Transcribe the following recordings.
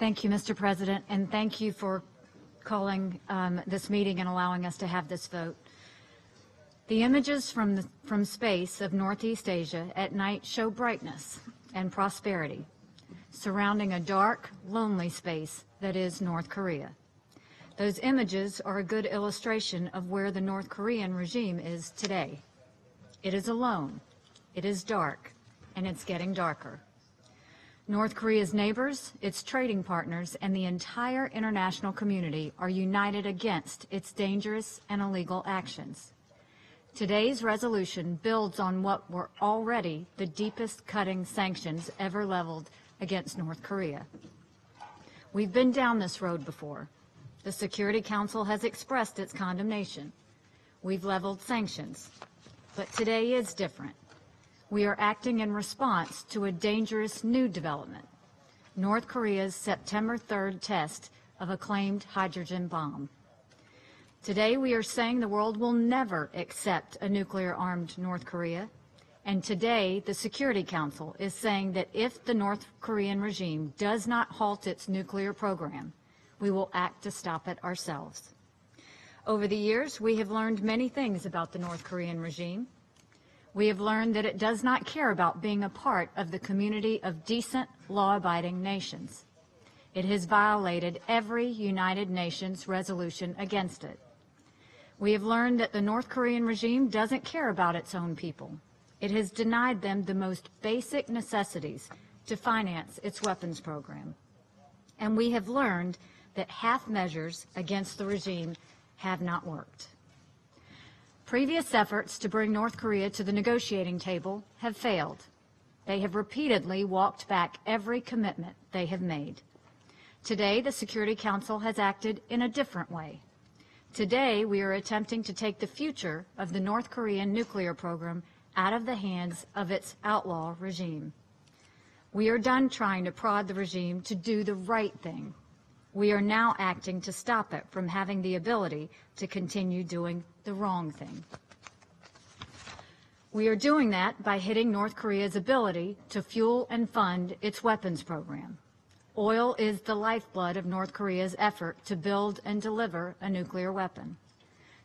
Thank you, Mr. President, and thank you for calling this meeting and allowing us to have this vote. The images from space of Northeast Asia at night show brightness and prosperity surrounding a dark, lonely space that is North Korea. Those images are a good illustration of where the North Korean regime is today. It is alone, it is dark, and it's getting darker. North Korea's neighbors, its trading partners, and the entire international community are united against its dangerous and illegal actions. Today's resolution builds on what were already the deepest cutting sanctions ever leveled against North Korea. We've been down this road before. The Security Council has expressed its condemnation. We've leveled sanctions. But today is different. We are acting in response to a dangerous new development, North Korea's September 3rd test of a claimed hydrogen bomb. Today we are saying the world will never accept a nuclear-armed North Korea, and today the Security Council is saying that if the North Korean regime does not halt its nuclear program, we will act to stop it ourselves. Over the years, we have learned many things about the North Korean regime. We have learned that it does not care about being a part of the community of decent, law-abiding nations. It has violated every United Nations resolution against it. We have learned that the North Korean regime doesn't care about its own people. It has denied them the most basic necessities to finance its weapons program. And we have learned that half measures against the regime have not worked. Previous efforts to bring North Korea to the negotiating table have failed. They have repeatedly walked back every commitment they have made. Today, the Security Council has acted in a different way. Today, we are attempting to take the future of the North Korean nuclear program out of the hands of its outlaw regime. We are done trying to prod the regime to do the right thing. We are now acting to stop it from having the ability to continue doing the wrong thing. We are doing that by hitting North Korea's ability to fuel and fund its weapons program. Oil is the lifeblood of North Korea's effort to build and deliver a nuclear weapon.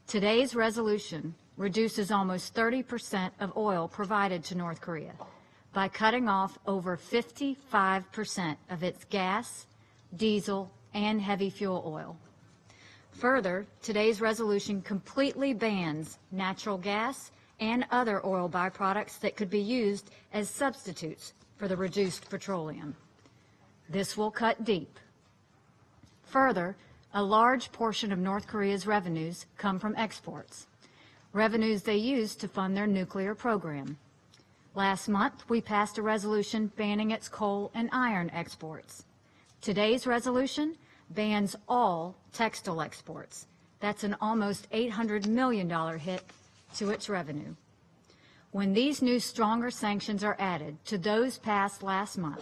Today's resolution reduces almost 30% of oil provided to North Korea by cutting off over 55% of its gas, diesel, and heavy fuel oil. Further, today's resolution completely bans natural gas and other oil byproducts that could be used as substitutes for the reduced petroleum. This will cut deep. Further, a large portion of North Korea's revenues come from exports, revenues they use to fund their nuclear program. Last month, we passed a resolution banning its coal and iron exports. Today's resolution bans all textile exports. That's an almost $800 million hit to its revenue. When these new stronger sanctions are added to those passed last month,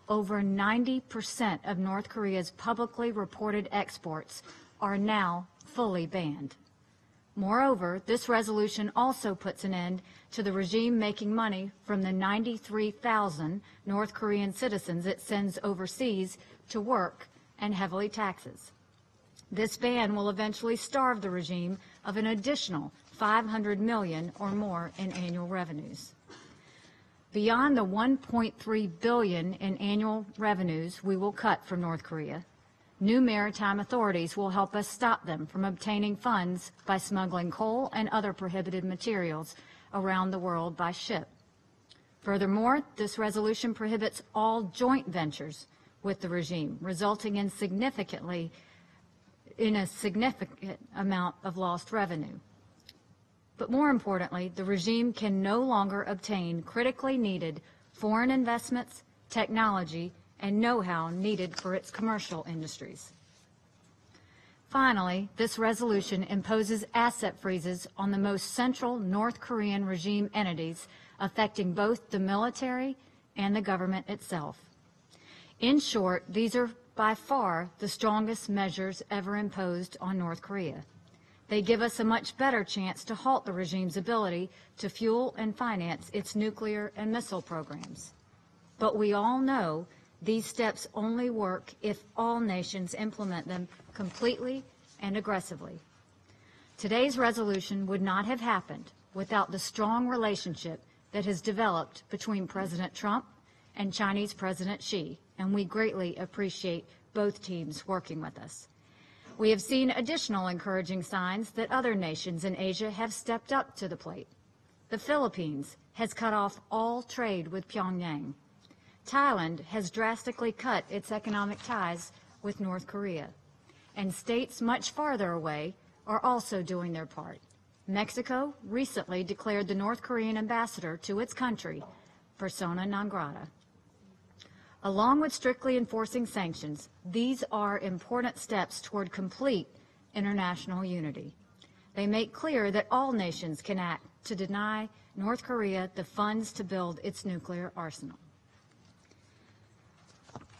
over 90% of North Korea's publicly reported exports are now fully banned. Moreover, this resolution also puts an end to the regime making money from the 93,000 North Korean citizens it sends overseas to work and heavily taxes. This ban will eventually starve the regime of an additional $500 million or more in annual revenues. Beyond the $1.3 billion in annual revenues we will cut from North Korea, new maritime authorities will help us stop them from obtaining funds by smuggling coal and other prohibited materials around the world by ship. Furthermore, this resolution prohibits all joint ventures with the regime, resulting in a significant amount of lost revenue. But more importantly, the regime can no longer obtain critically needed foreign investments, technology, and know-how needed for its commercial industries. Finally, this resolution imposes asset freezes on the most central North Korean regime entities, affecting both the military and the government itself. In short, these are by far the strongest measures ever imposed on North Korea. They give us a much better chance to halt the regime's ability to fuel and finance its nuclear and missile programs. But we all know These steps only work if all nations implement them completely and aggressively. Today's resolution would not have happened without the strong relationship that has developed between President Trump and Chinese President Xi, and we greatly appreciate both teams working with us. We have seen additional encouraging signs that other nations in Asia have stepped up to the plate. The Philippines has cut off all trade with Pyongyang. Thailand has drastically cut its economic ties with North Korea. And states much farther away are also doing their part. Mexico recently declared the North Korean ambassador to its country persona non grata. Along with strictly enforcing sanctions, these are important steps toward complete international unity. They make clear that all nations can act to deny North Korea the funds to build its nuclear arsenal.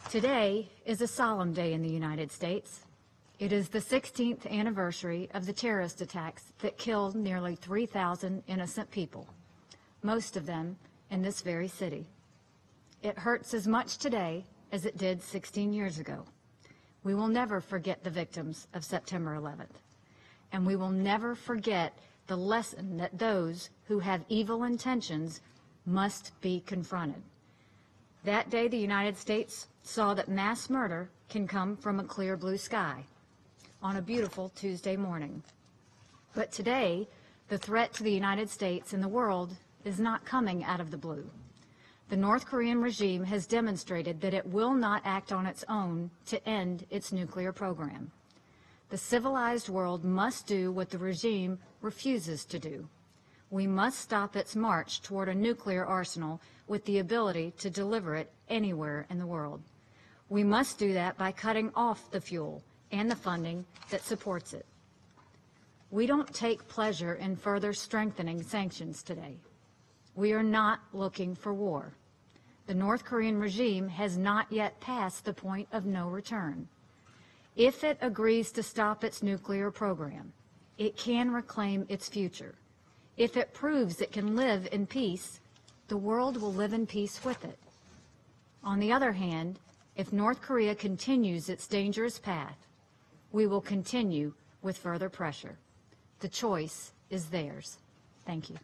Today is a solemn day in the United States. It is the 16th anniversary of the terrorist attacks that killed nearly 3,000 innocent people, most of them in this very city. It hurts as much today as it did 16 years ago. We will never forget the victims of September 11th, and we will never forget the lesson that those who have evil intentions must be confronted. That day, the United States saw that mass murder can come from a clear blue sky on a beautiful Tuesday morning. But today, the threat to the United States and the world is not coming out of the blue. The North Korean regime has demonstrated that it will not act on its own to end its nuclear program. The civilized world must do what the regime refuses to do. We must stop its march toward a nuclear arsenal with the ability to deliver it anywhere in the world. We must do that by cutting off the fuel and the funding that supports it. We don't take pleasure in further strengthening sanctions today. We are not looking for war. The North Korean regime has not yet passed the point of no return. If it agrees to stop its nuclear program, it can reclaim its future. If it proves it can live in peace, the world will live in peace with it. On the other hand, if North Korea continues its dangerous path, we will continue with further pressure. The choice is theirs. Thank you.